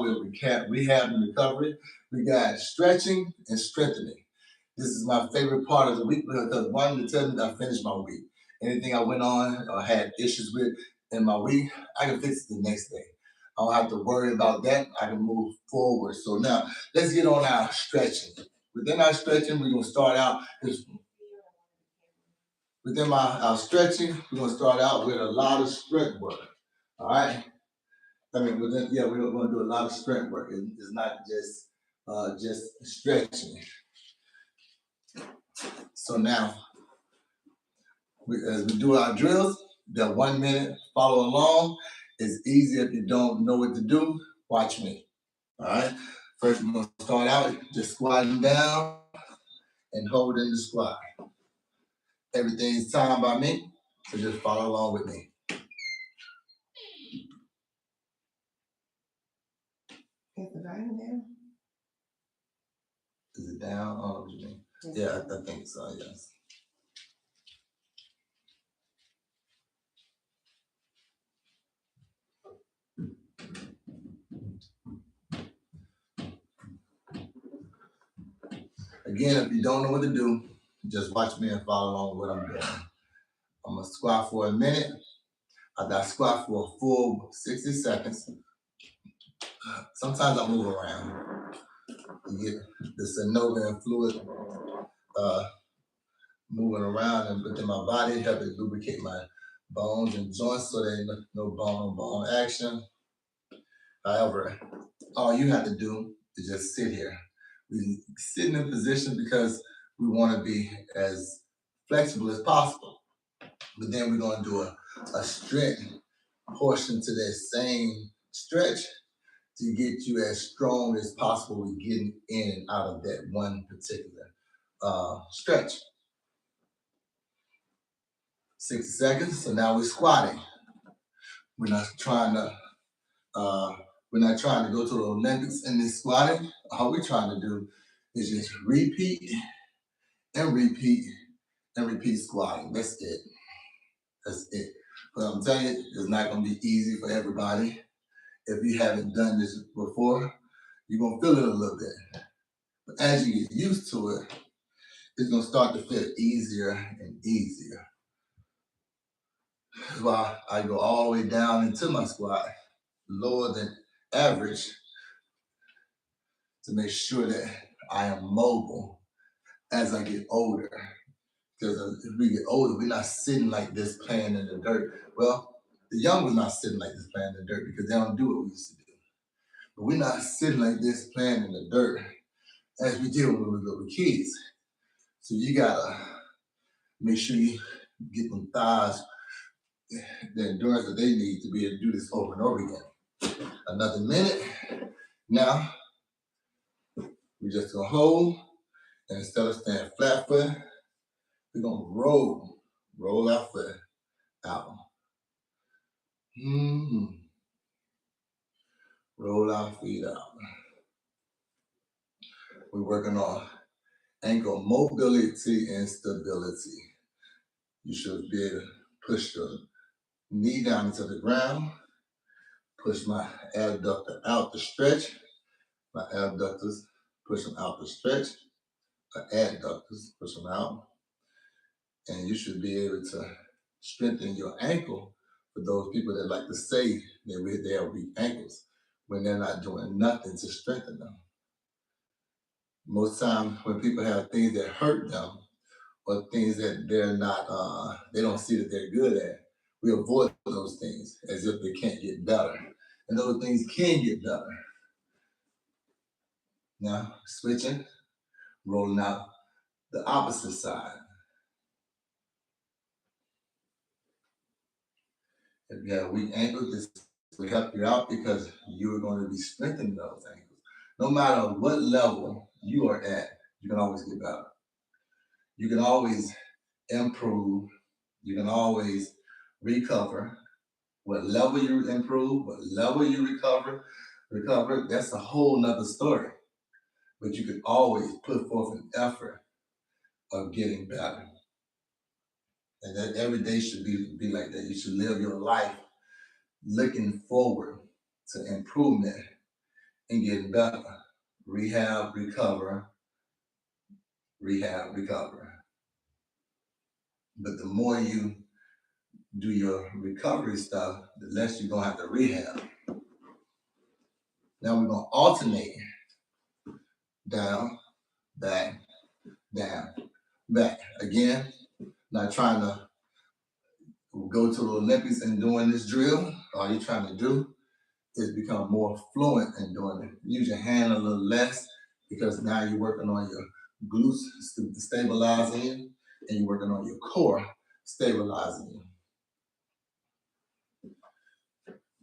with rehab and recovery. We got stretching and strengthening. This is my favorite part of the week because one, to tell me that I finished my week. Anything I went on or had issues with in my week, I can fix it the next day. I don't have to worry about that. I can move forward. So now let's get on our stretching. Within our stretching, we're gonna start out within our stretching, we're gonna start out with a lot of strength work. All right. We're going to do a lot of strength work. It's not just stretching. So now, as we do our drills, they're 1 minute. Follow along. It's easy if you don't know what to do. Watch me. All right. First, we're going to start out just squatting down and holding the squat. Everything's timed by me, so just follow along with me. Is the volume down? Is it down? I don't know what you mean. Yeah, I think so, yes. Again, if you don't know what to do, just watch me and follow along with what I'm doing. I'm gonna squat for a minute. I got squat for a full 60 seconds. Sometimes I move around. You get the synovial fluid moving around and within my body, help it lubricate my bones and joints so there's no bone-on-bone action. However, all you have to do is just sit here. We sit in a position because we want to be as flexible as possible. But then we're going to do a strength portion to that same stretch to get you as strong as possible with getting in and out of that one particular stretch. 60 seconds. So now we're squatting. We're not trying to go to the Olympics in this squatting. All we're trying to do is just repeat and repeat and repeat squatting. That's it. That's it. But I'm telling you, it's not going to be easy for everybody. If you haven't done this before, you're going to feel it a little bit. But as you get used to it, it's going to start to feel easier and easier. That's why I go all the way down into my squat, lower than average, to make sure that I am mobile as I get older. Because if we get older, we're not sitting like this playing in the dirt. Well, the young ones not sitting like this playing in the dirt because they don't do what we used to do. But we're not sitting like this playing in the dirt as we did when we were little kids. So you gotta make sure you get them thighs, the endurance that they need to be able to do this over and over again. Another minute. Now, we're just gonna hold, and instead of staying flat foot, we're gonna roll our foot out. Roll our feet out. We're working on ankle mobility and stability. You should be able to push your knee down into the ground, push my adductor out to stretch. My abductors, push them out to stretch. My adductors, push them out. And you should be able to strengthen your ankle for those people that like to say that they have weak ankles when they're not doing nothing to strengthen them. Most times when people have things that hurt them or things that they're not, they don't see that they're good at, we avoid those things as if they can't get better. And those things can get better. Now, switching, rolling out the opposite side. If you have weak ankles, this will help you out because you're going to be strengthening those ankles. No matter what level you are at, you can always get better. You can always improve. You can always recover. What level you improve, what level you recover, that's a whole nother story. But you can always put forth an effort of getting better. And that every day should be like that. You should live your life looking forward to improvement and getting better. Rehab, recover, rehab, recover. But the more you do your recovery stuff, the less you're gonna have to rehab. Now we're gonna alternate down, back, down, back. Again, not trying to go to the Olympics and doing this drill. All you're trying to do is become more fluent in doing it. Use your hand a little less because now you're working on your glutes stabilizing you, and you're working on your core stabilizing you.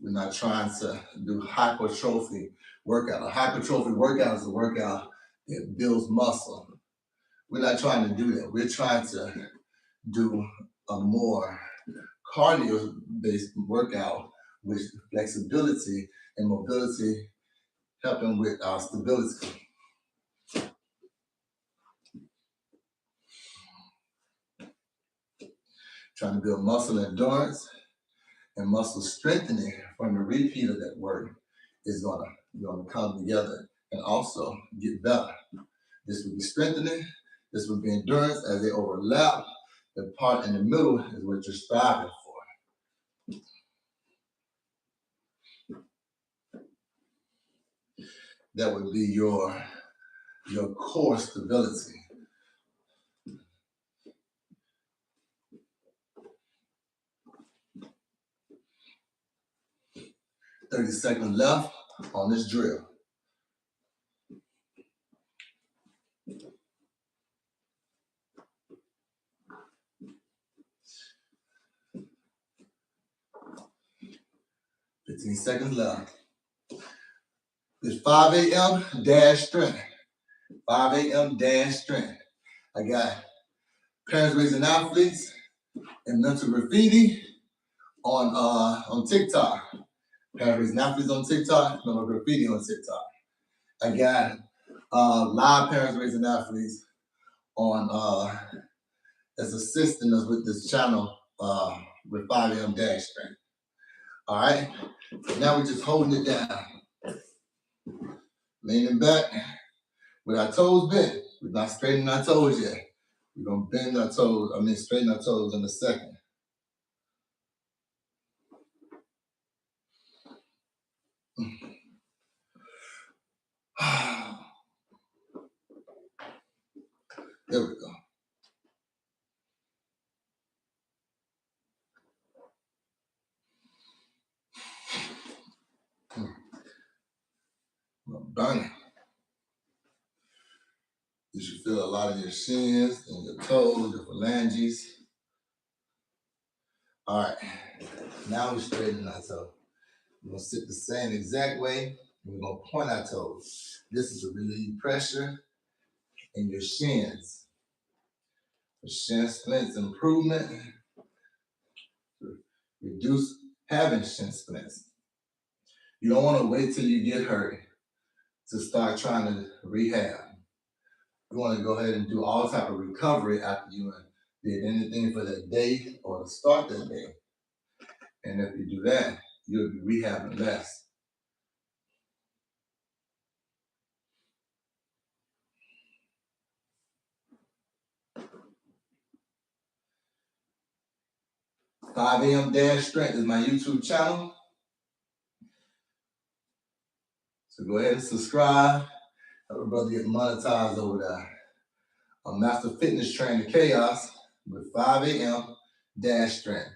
We're not trying to do hypertrophy workout. A hypertrophy workout is a workout that builds muscle. We're not trying to do that. We're trying to do a more cardio-based workout with flexibility and mobility, helping with our stability. Trying to build muscle endurance and muscle strengthening from the repeat of that work is gonna come together and also get better. This would be strengthening, this would be endurance as they overlap. The part in the middle is what you're striving for. That would be your core stability. "30 seconds left on this drill. "15 seconds left. It's 5 a.m. dash strength. 5 a.m. dash strength. I got parents raising athletes and mental graffiti on TikTok. Parents raising athletes on TikTok, mental graffiti on TikTok. I got live parents raising athletes on as assisting us with this channel with 5 a.m. dash strength. All right. Now we're just holding it down. Leaning back with our toes bent. We're not straightening our toes yet. We're gonna bend our toes, straighten our toes in a second. There we go. Burning. You should feel a lot in your shins and your toes, your phalanges. All right. Now we're straightening our toes. We're gonna sit the same exact way. And we're gonna point our toes. This is to relieve pressure in your shins. The shin splints improvement. Reduce having shin splints. You don't want to wait till you get hurt to start trying to rehab. You want to go ahead and do all type of recovery after you did anything for that day or to start that day. And if you do that, you'll be rehabbing less. "5 a.m. dash strength" is my YouTube channel. So go ahead and subscribe. Have a brother get monetized over there. I'm Master Fitness Trainer Chaos with 5 a.m. dash strength,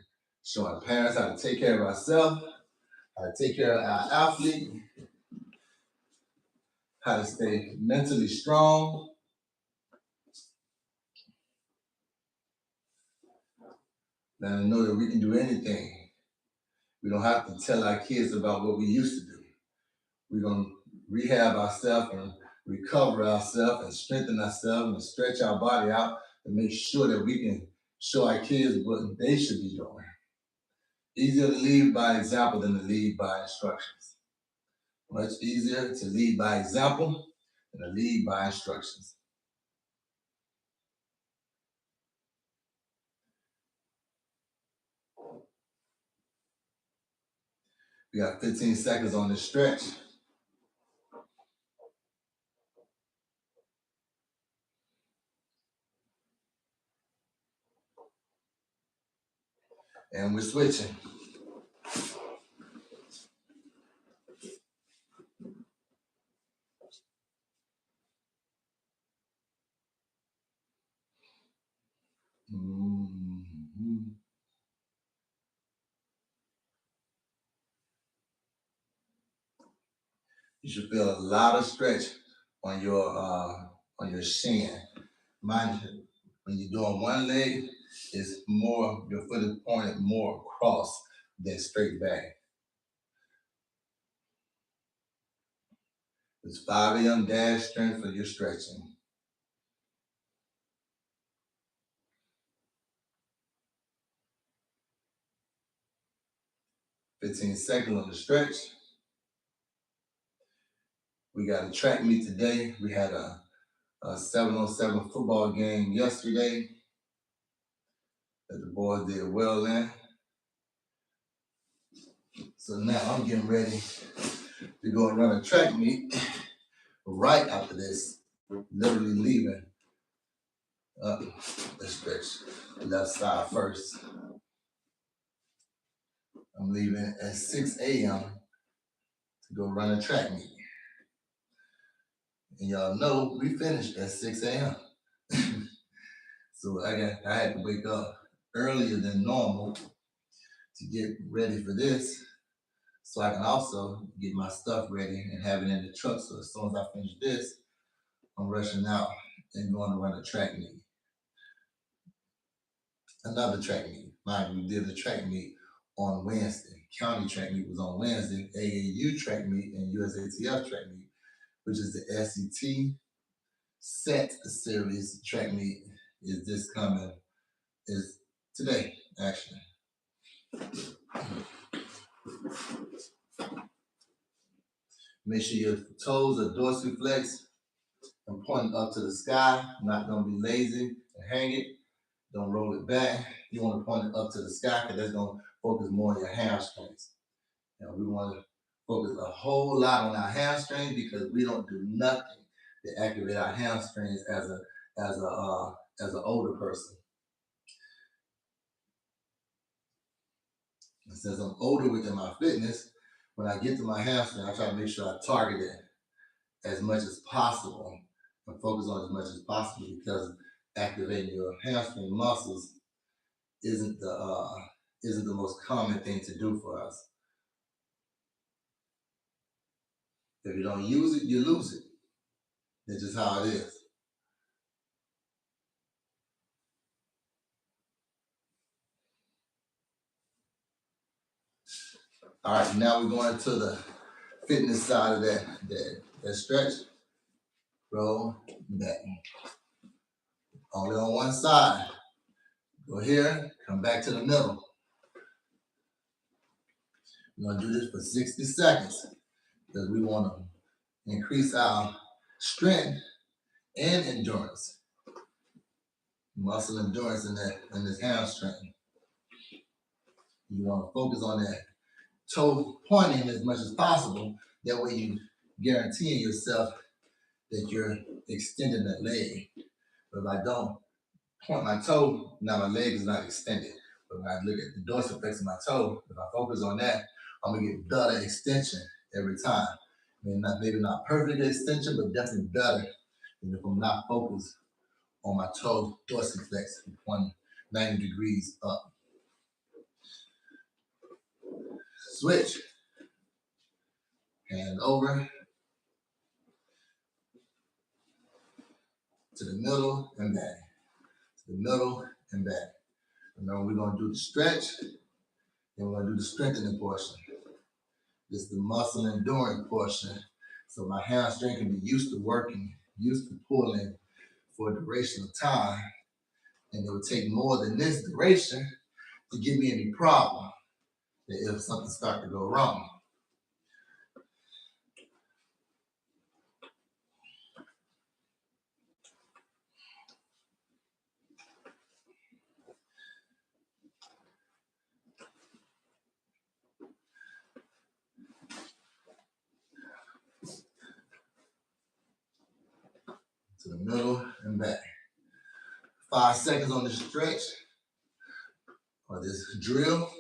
showing parents how to take care of ourselves, how to take care of our athlete, how to stay mentally strong, let them know that we can do anything. We don't have to tell our kids about what we used to do. We're going to rehab ourselves and recover ourselves and strengthen ourselves and stretch our body out to make sure that we can show our kids what they should be doing. Easier to lead by example than to lead by instructions. Much easier to lead by example than to lead by instructions. We got 15 seconds on this stretch. And we're switching. Mm-hmm. You should feel a lot of stretch on your shin. Mind you, when you're doing one leg, it's more, your foot is pointed more across than straight back. It's 5 a.m. dash strength for your stretching. 15 seconds on the stretch. We got a track meet today. We had a 7-on-7 football game yesterday that the boys did well in. So now I'm getting ready to go and run a track meet right after this. Literally leaving up the stretch, left side first. I'm leaving at 6 a.m. to go run a track meet. And y'all know we finished at 6 a.m. So I had to wake up earlier than normal to get ready for this, so I can also get my stuff ready and have it in the truck. So as soon as I finish this, I'm rushing out and going to run a track meet. Another track meet. Mind you, we did a track meet on Wednesday. County track meet was on Wednesday. AAU track meet and USATF track meet, which is the SET set series track meet, is today, actually. Make sure your toes are dorsiflex and pointing up to the sky. Not gonna be lazy and hang it. Don't roll it back. You want to point it up to the sky because that's gonna focus more on your hamstrings. And we want to focus a whole lot on our hamstrings because we don't do nothing to activate our hamstrings as an older person. And since I'm older within my fitness, when I get to my hamstring, I try to make sure I target it as much as possible and focus on as much as possible because activating your hamstring muscles isn't the most common thing to do for us. If you don't use it, you lose it. That's just how it is. All right, now we're going to the fitness side of that stretch. Roll back. Only on one side. Go here, come back to the middle. We're gonna do this for 60 seconds because we want to increase our strength and endurance. Muscle endurance in this hamstring. You want to focus on that toe pointing as much as possible. That way you guarantee yourself that you're extending that leg. But if I don't point my toe, now my leg is not extended. But when I look at the dorsiflex of my toe, if I focus on that, I'm gonna get better extension every time. Maybe not perfect extension, but definitely better than if I'm not focused on my toe dorsiflex from 90 degrees up. Switch. Hand over to the middle and back. To the middle and back. Remember, we're gonna do the stretch, then we're gonna do the strengthening portion. This is the muscle endurance portion. So my hamstring can be used to working, used to pulling for a duration of time. And it would take more than this duration to give me any problem if something starts to go wrong. To the middle and back. 5 seconds on the stretch. or this drill.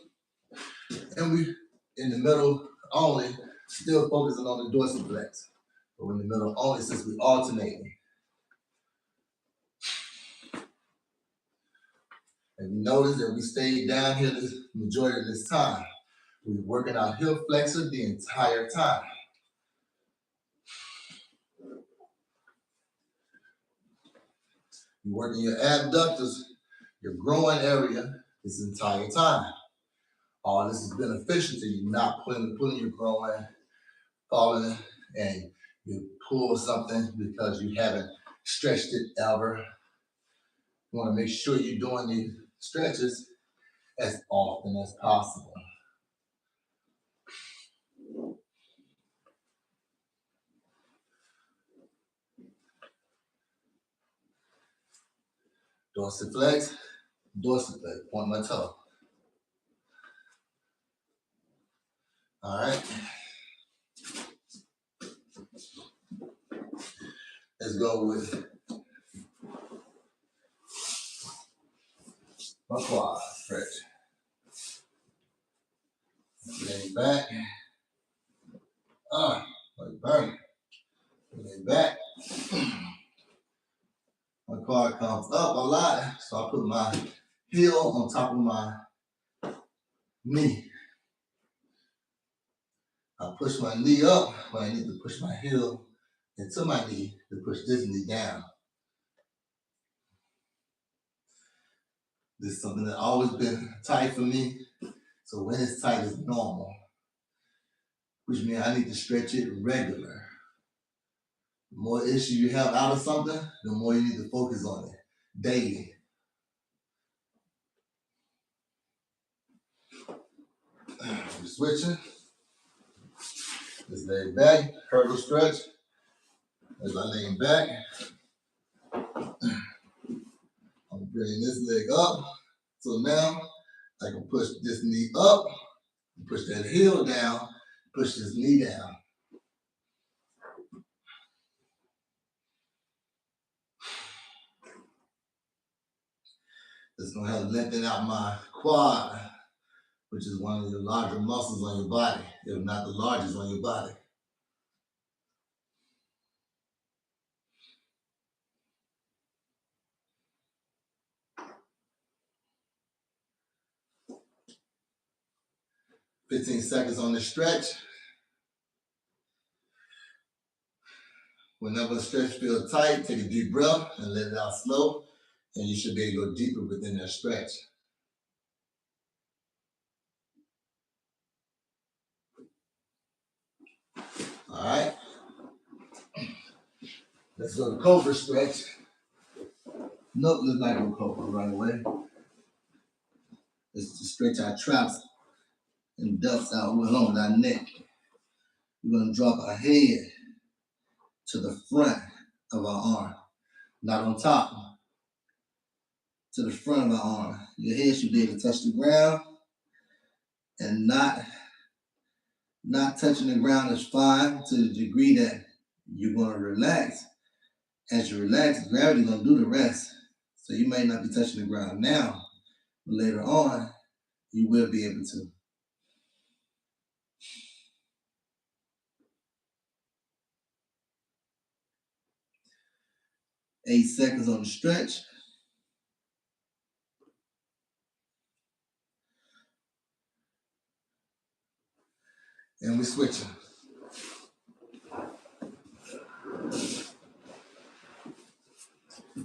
And we, in the middle only, still focusing on the dorsiflex. But in the middle only since we alternating. And you notice that we stayed down here the majority of this time. We're working our hip flexor the entire time. You're working your abductors, your growing area this entire time. All this is beneficial to you, not pulling your groin, falling, and you pull something because you haven't stretched it ever. You want to make sure you're doing these stretches as often as possible. Dorsiflex, dorsiflex, point my toe. All right. Let's go with my quad stretch. Lean back. Like burn. Lean back. My quad comes up a lot, so I put my heel on top of my knee. I push my knee up when I need to push my heel into my knee to push this knee down. This is something that's always been tight for me. So when it's tight, it's normal, which means I need to stretch it regular. The more issue you have out of something, the more you need to focus on it daily. We're switching. Just lay back, hurdle stretch. As I lean back, I'm bringing this leg up. So now I can push this knee up, push that heel down, push this knee down. It's gonna help lengthen out my quad, which is one of the larger muscles on your body, if not the largest on your body. "15 seconds on the stretch. Whenever the stretch feels tight, take a deep breath and let it out slow, and you should be able to go deeper within that stretch. All right. Let's go to cobra stretch. Nope, let's not go cobra right away. Let's just stretch our traps and ducts out along with our neck. We're gonna drop our head to the front of our arm, not on top, to the front of our arm. Your head should be able to touch the ground, and not touching the ground is fine to the degree that you're gonna relax. As you relax, gravity's gonna do the rest. So you may not be touching the ground now, but later on, you will be able to. 8 seconds on the stretch. And we're switching.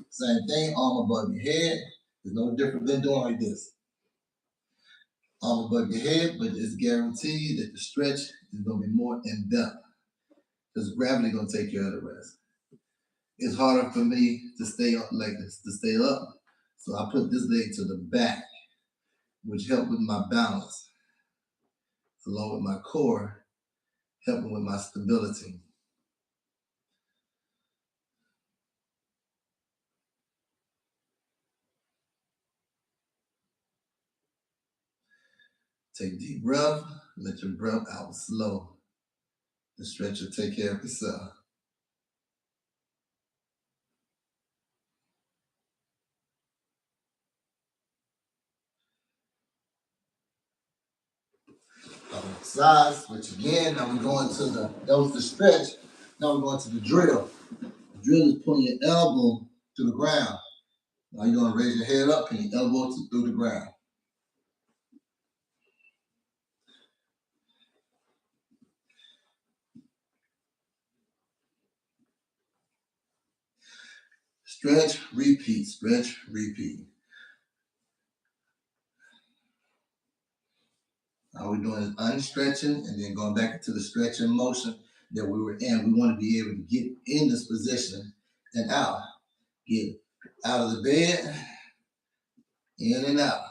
Same thing, arm above your head. It's no different than doing like this. Arm above your head, but it's guaranteed that the stretch is gonna be more in depth because gravity gonna take care of the rest. It's harder for me to stay up like this, to stay up. So I put this leg to the back, which helps with my balance, along with my core, helping with my stability. Take a deep breath, let your breath out slow. The stretch will take care of itself. Exercise, which again, now we're going to that was the stretch. Now we're going to the drill. The drill is pulling your elbow to the ground. Now you're going to raise your head up and your elbow through the ground. Stretch, repeat, stretch, repeat. All we're doing is unstretching and then going back into the stretching motion that we were in. We want to be able to get in this position and out. Get out of the bed, in and out.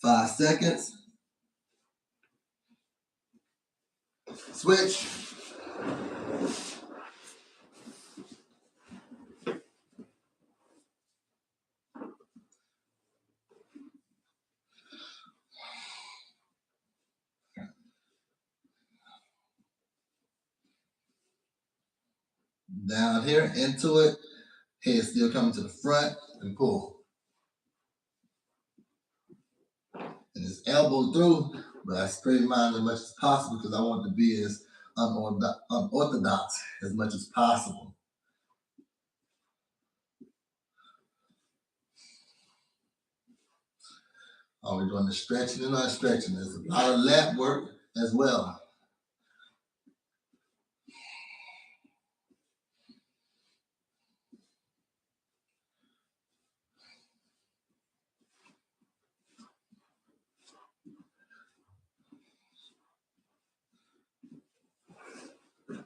Five seconds. Switch. Down here, into it. Head still coming to the front and pull. And it's elbow through, but I straighten mine as much as possible because I want it to be as unorthodox as much as possible. We're doing the stretching and unstretching. There's a lot of lat work as well.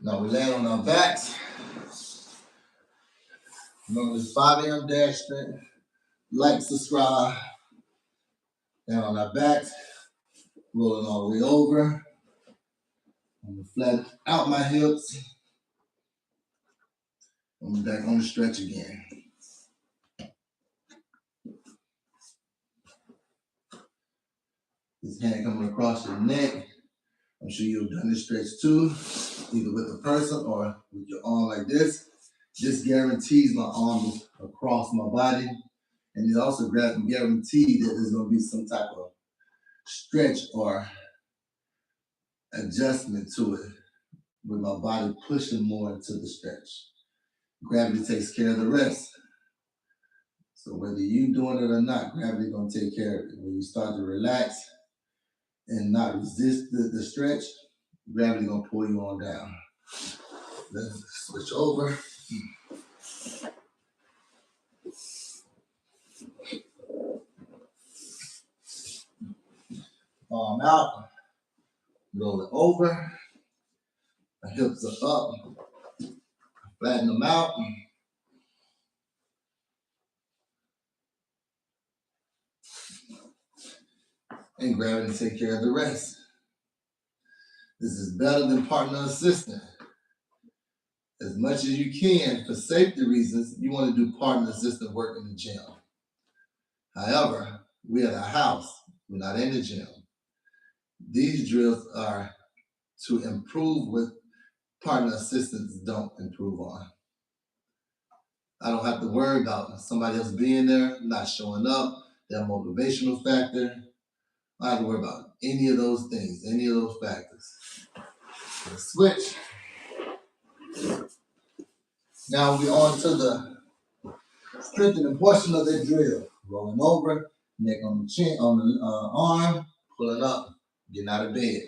Now we land on our backs. Remember this 5 a.m. dash strength. Like, subscribe. Down on our backs. Rolling all the way over. I'm gonna flatten out my hips. I'm back on the stretch again. This hand coming across your neck. I'm sure you've done this stretch too, either with a person or with your arm like this. This guarantees my arm is across my body. And it also guarantees that there's gonna be some type of stretch or adjustment to it with my body pushing more into the stretch. Gravity takes care of the rest. So whether you doing it or not, gravity gonna take care of it. When you start to relax and not resist the stretch, gravity gonna pull you on down. Let's switch over. Arm out, roll it over. My hips are up, flatten them out. And gravity take care of the rest. This is better than partner assistant. As much as you can, for safety reasons, you want to do partner assistant work in the gym. However, we're at our house, we're not in the gym. These drills are to improve what partner assistants don't improve on. I don't have to worry about somebody else being there, not showing up, their motivational factor. I don't have to worry about any of those things, any of those factors. Let's switch. Now we're on to the strengthening portion of the drill. Rolling over, neck on the chin, on the arm, pulling up, getting out of bed.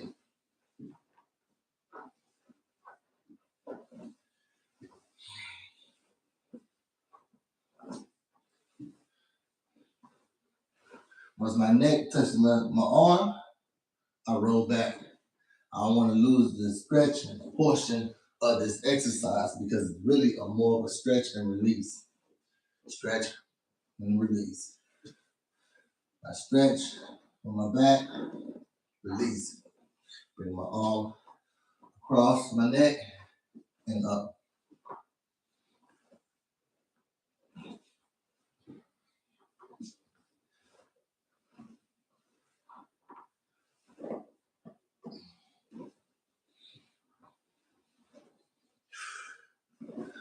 Once my neck touches my arm, I roll back. I don't want to lose the stretching portion of this exercise because it's really more of a stretch and release. Stretch and release. I stretch on my back, release. Bring my arm across my neck and up.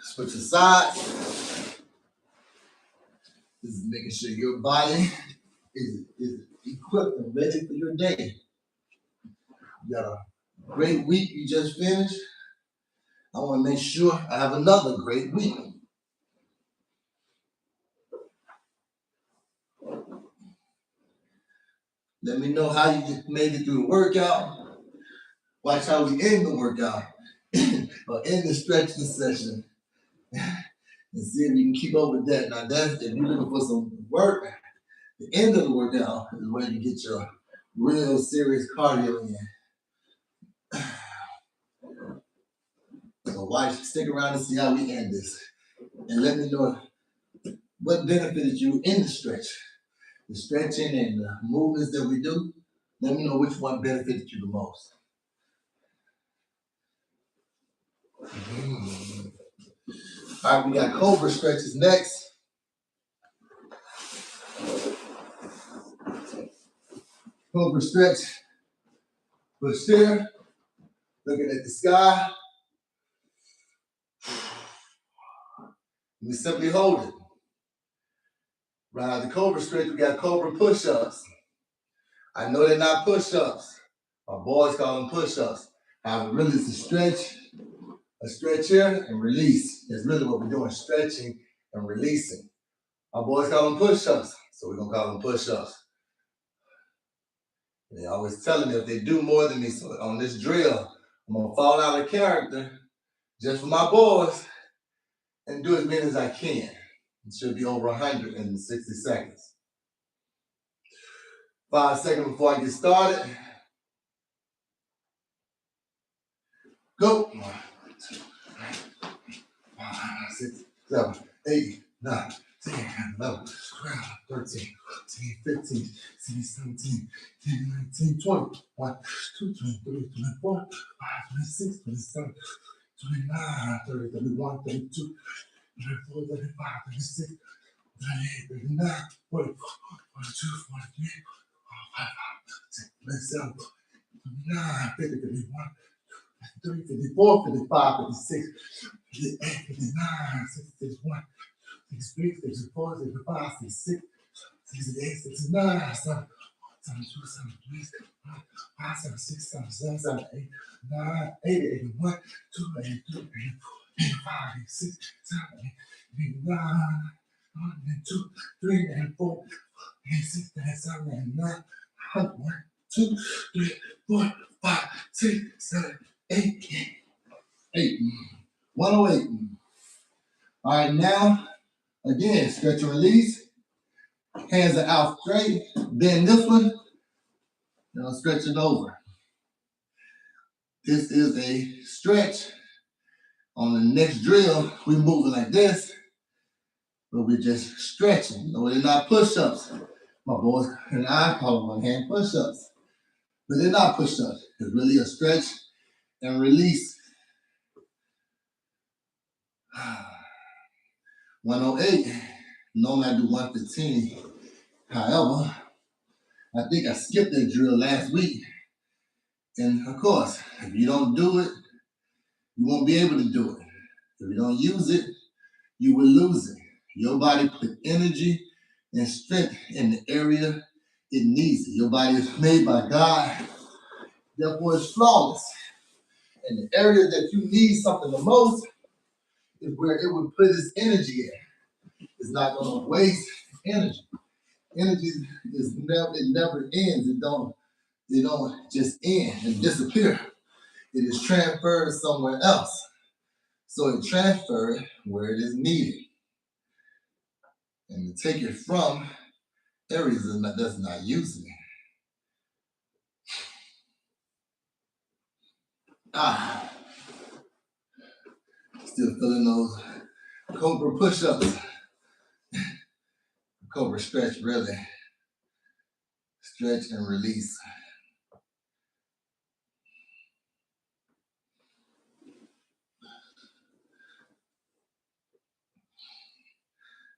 Switch your sides. This is making sure your body is equipped and ready for your day. You got a great week you just finished. I want to make sure I have another great week. Let me know how you made it through the workout. Watch how we end the workout or end the stretching session and see if you can keep up with that. Now, that's if you're looking for some work, the end of the workout is where you get your real serious cardio in. So watch, stick around and see how we end this. And let me know what benefited you in the stretch. The stretching and the movements that we do. Let me know which one benefited you the most. All right, we got cobra stretches next. Cobra stretch. Push here. Looking at the sky. We simply hold it. Right, the cobra stretch, we got cobra push-ups. I know they're not push-ups. My boys call them push-ups. However, really it's a stretch here and release. That's really what we're doing, stretching and releasing. My boys call them push-ups, so we're gonna call them push-ups. They always telling me if they do more than me, so on this drill, I'm gonna fall out of character just for my boys and do as many as I can. It should be over 100 in 60 seconds. 5 seconds before I get started. Go. 1, 2, 3, 4, 5, 6, 7, 8, 9, 10, 11, 12, 13, 14, 15, 16, 17, 18, 19, 20, 1, 2, 23, 24, 25, 26, 27, 29, 30, 31, 32, 34, 35, 36, 38, 39, 40, 42, 43, 45, 46, 47, 49, 50, 51, 53, 54, 55, 56, 58, 59, 60, 61, 63, 64, 65, 66, 68, 69, 70, 72, 73, 75, 76, 77, 78, 9, 80, 81, 2, 83, 84, 85, 86, 87, 89, 102, 3, 84, 86, 87, 89, 1, 2, 3, 4, 5, 6, 7, 8, 8, 108. All right, now, again, stretch and release. Hands are out straight. Bend this one. Now stretch it over. This is a stretch. On the next drill, we're moving like this, but we're just stretching. No, they're not push-ups. My boys and I call them one-hand push-ups, but they're not push-ups. It's really a stretch and release. 108. Normally I do 115. However, I think I skipped that drill last week. And of course, if you don't do it, you won't be able to do it. If you don't use it, you will lose it. Your body put energy and strength in the area it needs it. Your body is made by God, therefore it's flawless. And the area that you need something the most is where it would put its energy in. It's not going to waste energy. Energy it never ends. It don't just end and disappear. It is transferred somewhere else. So it transferred where it is needed. And to take it from areas that's not using it. Still feeling those cobra push-ups. Cobra stretch, really. Stretch and release.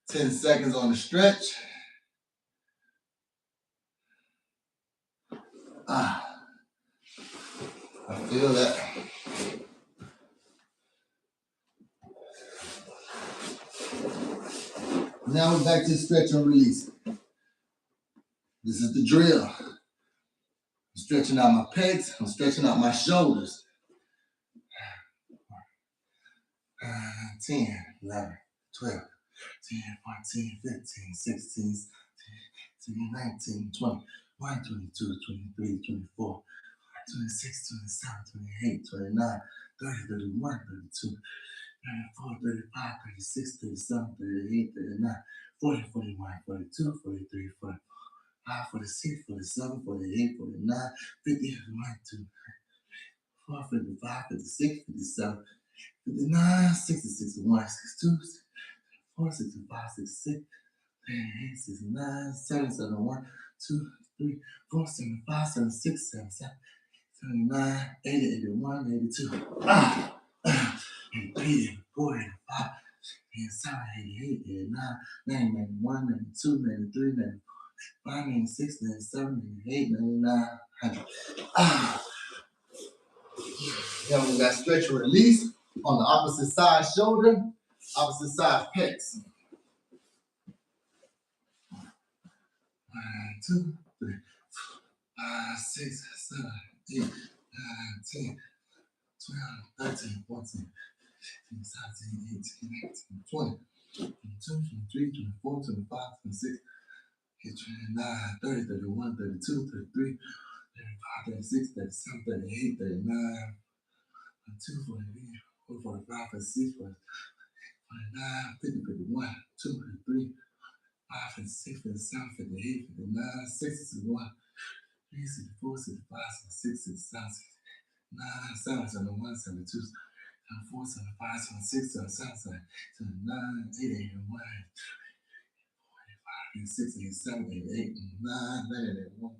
Ten seconds on the stretch. I feel that. Now we're back to stretch and release. This is the drill. I'm stretching out my pecs. I'm stretching out my shoulders. 10, 11, 12, 10, 14, 15, 16, 17, 19, 20, 21, 22, 23, 24, 26, 27, 28, 29, 30, 31, 32, 34, 35, 36, 37, 38, 39, 40, 41, 42, 43, 45, 46, 47, 48, 49, 50, 51, 2, 4, 55, 56, 57, 59, 60, 61, 62, 64, 65, 66, 68, 69, 70, 71, 2, 3, 4, 75, 76, 77, 79, 80, 81, 82, 83, 84, 85, 87, 88, 89, 90, 91, 92, 93, 95, 96, 97, 98, 99, 100. Then we got stretch and release on the opposite side shoulder, opposite side pecs. 1, 2, 3, 5, 6, 7, 8, 9, 10, 12, 13, 14, 15, 17, 18, 19, 20, 22, 23, 24, 25, 26, 29, 30, 31, 32, 33, 35, 36, 37, 38, 39, 42, 43, 45, 46, 49, 50, 51, 2, 3, 5, 56, 57, 58, 59, 60, 61, 3, 64, 65, 66, 67, 69, 70, 71, 72, 74, 75, 76, 77, 79, 80, 81, 86, 87, 88, 89, 90, 91,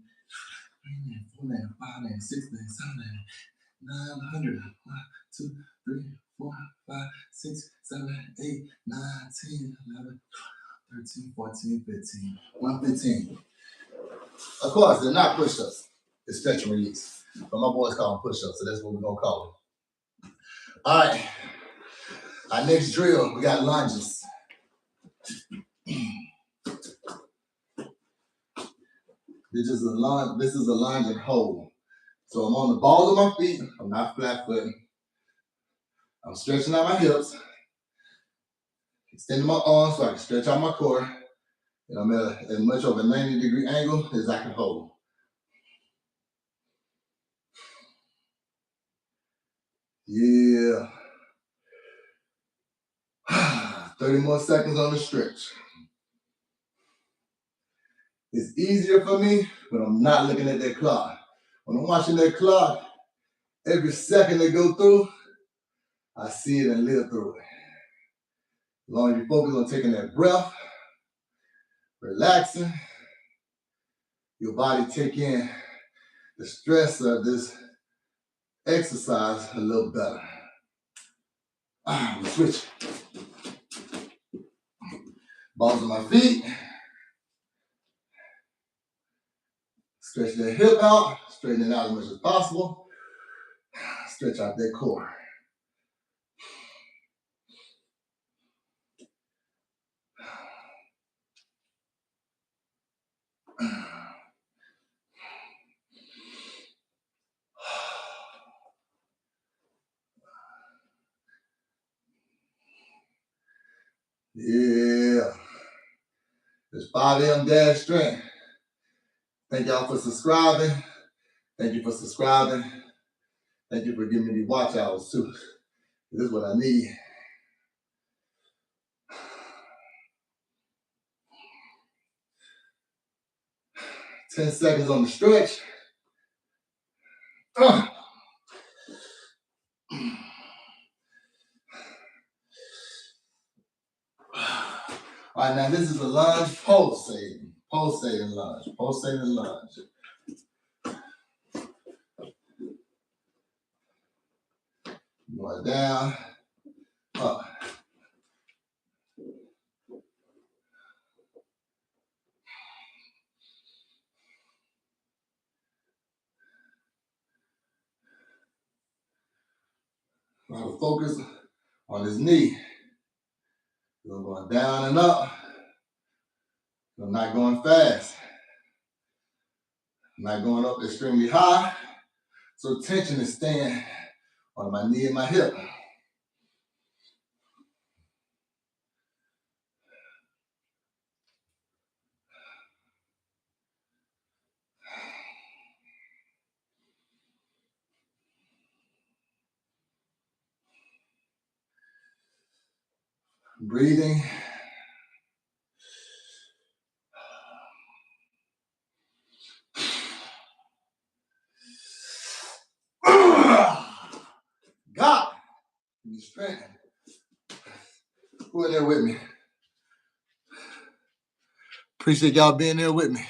94, 95, 96, 97, 99, 100, 1, 2, 3, 4, 5, 6, 7, 8, 9, 10, 11, 13, 14, 15, 115. Of course, they're not push-ups. It's stretch and release. But my boys call them push-ups, so that's what we're gonna call them. All right. Our next drill, we got lunges. This is a lunge and hold. So I'm on the balls of my feet. I'm not flat footing. I'm stretching out my hips, extending my arms so I can stretch out my core. And I'm at as much of a 90-degree angle as I can hold. Yeah. 30 more seconds on the stretch. It's easier for me when I'm not looking at that clock. When I'm watching that clock, every second they go through, I see it and live through it. As long as you focus on taking that breath, relaxing, your body take in the stress of this exercise a little better. We switch. Balls on my feet. Stretch that hip out, straighten it out as much as possible. Stretch out that core. Yeah. It's 5 a.m. Dash Strength. Thank y'all for subscribing. Thank you for subscribing. Thank you for giving me the watch hours too. This is what I need. 10 seconds on the stretch. All right, now this is a lunge pulsating lunge, pulsating lunge. Going down, up. Try to focus on his knee. We're going down and up. I'm not going fast. I'm not going up extremely high. So tension is staying on my knee and my hip. Breathing. God, give me strength. Who in there with me? Appreciate y'all being there with me.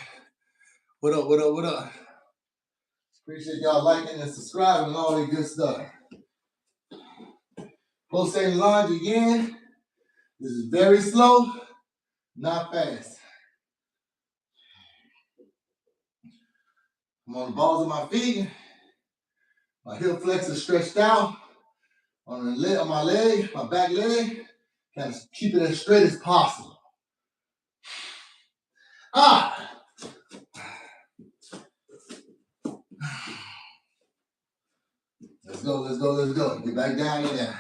What up, what up, what up? Appreciate y'all liking and subscribing and all that good stuff. Pulsating lunge again. This is very slow, not fast. I'm on the balls of my feet. My hip flexors stretched out. On my leg, my back leg. Kind of keep it as straight as possible. Let's go, let's go, let's go. Get back down in there.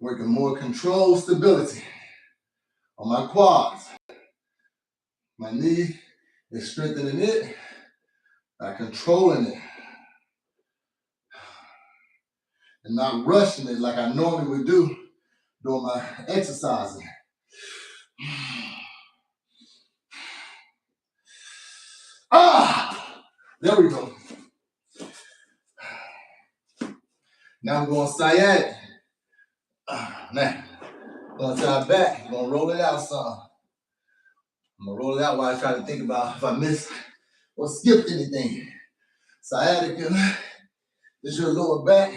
Working more control stability on my quads. My knee is strengthening it by controlling it and not rushing it like I normally would do during my exercising. There we go. Now I'm going sciatic. Now, going to our back. I'm going to roll it out some. I'm going to roll it out while I try to think about if I missed or skipped anything. Sciatica is your lower back.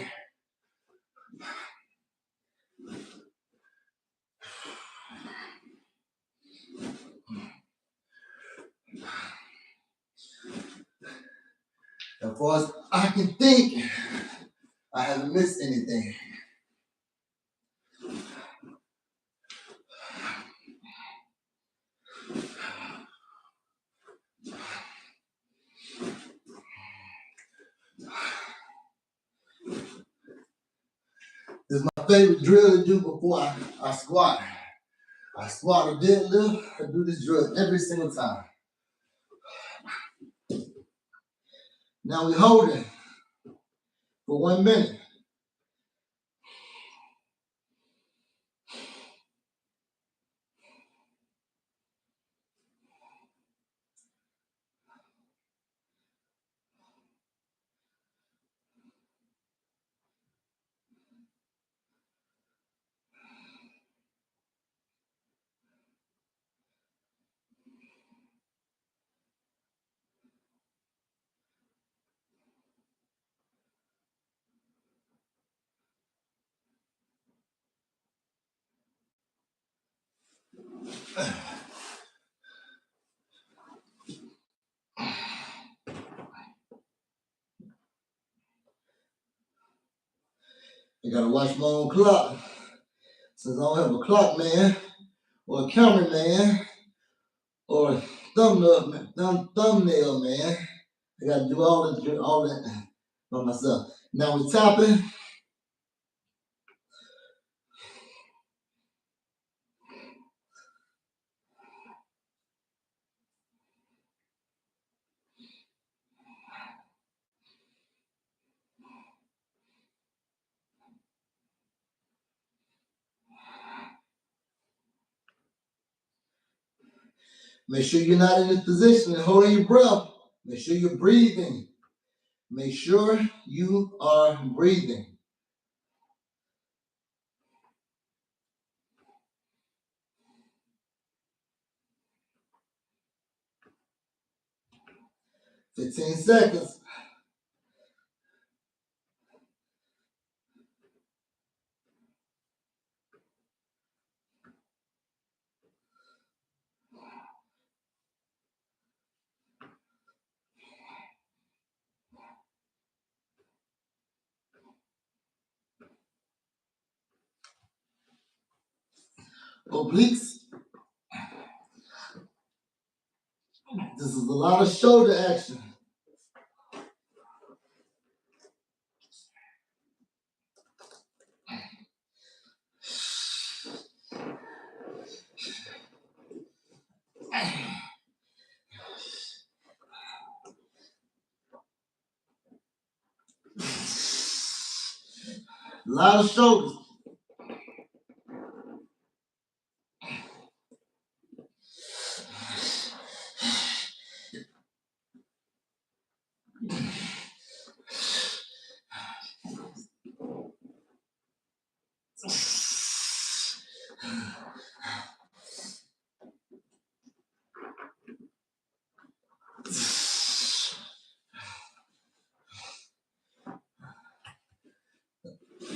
As far as I can think, I haven't missed anything. This is my favorite drill to do before I squat. I squat or deadlift. I do this drill every single time. Now we hold it for 1 minute. I gotta watch my own clock. Since I don't have a clock man, or a cameraman, or a thumbnail man, I gotta do all that by myself. Now we're tapping. Make sure you're not in this position and holding your breath. Make sure you're breathing. Make sure you are breathing. "15 seconds. obliques. This is a lot of shoulder action. A lot of shoulders.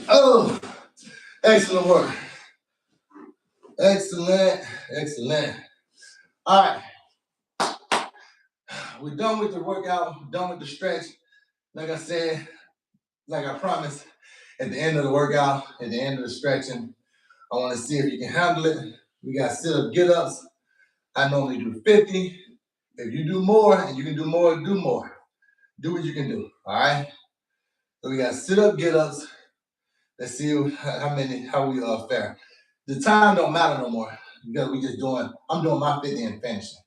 Oh, excellent work. Excellent, excellent. All right. We're done with the workout, we're done with the stretch. Like I said, like I promised, at the end of the workout, at the end of the stretching, I want to see if you can handle it. We got sit-up, get-ups. I normally do 50. If you do more and you can do more, do more. Do what you can do, all right? So we got sit-up, get-ups. Let's see how we fare. The time don't matter no more because I'm doing my 50 and finishing.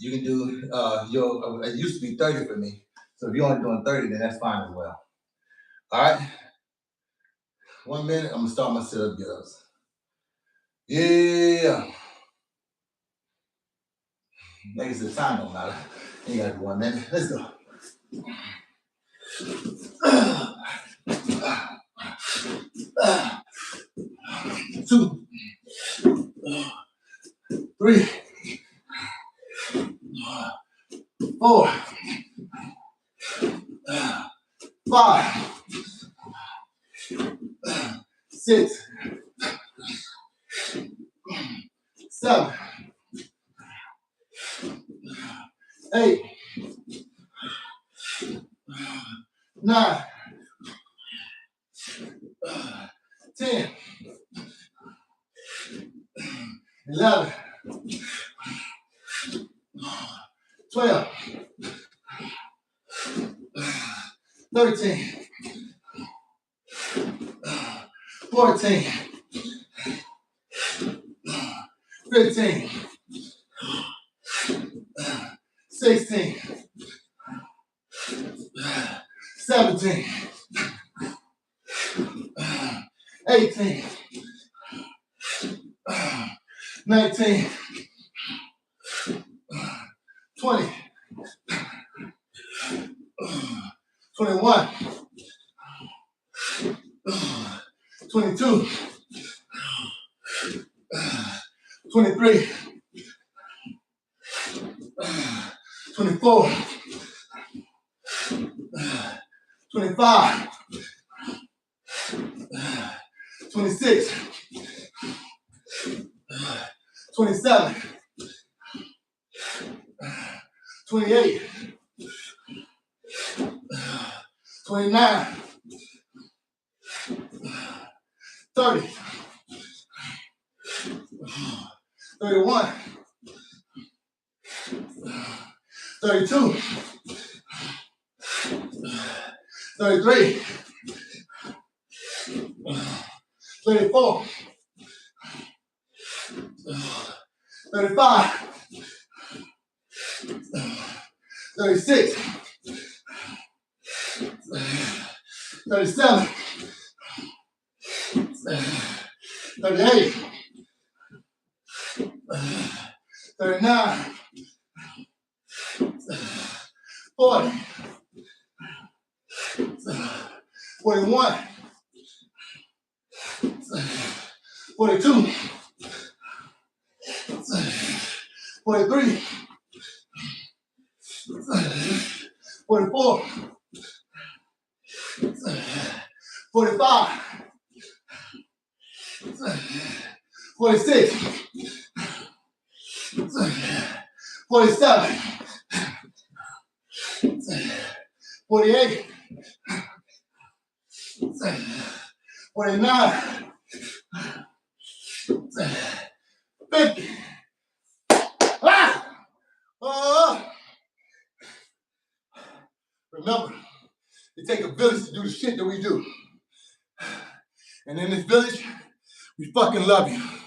You can do it used to be 30 for me. So if you're only doing 30, then that's fine as well. All right. 1 minute, I'm gonna start my sit-up, get-ups. Yeah. Like I said, time don't matter. You gotta do 1 minute. Let's go. 2, 3, 4, 5, 6, 7, 8, 9, 10, 11, 12, 13, 14, 15, 16, 17, 18, 19, 20, 21, 22, 23, 24, 25, 26, 27, 28, 29, 30, 31, 32, 33, 34, 35, 36, 37, 38, 39, 40, 41, 42, 43, 44, 45, 46, 47, 48, 49, 50. Ah! Remember, it takes a village to do the shit that we do. And in this village, we fucking love you.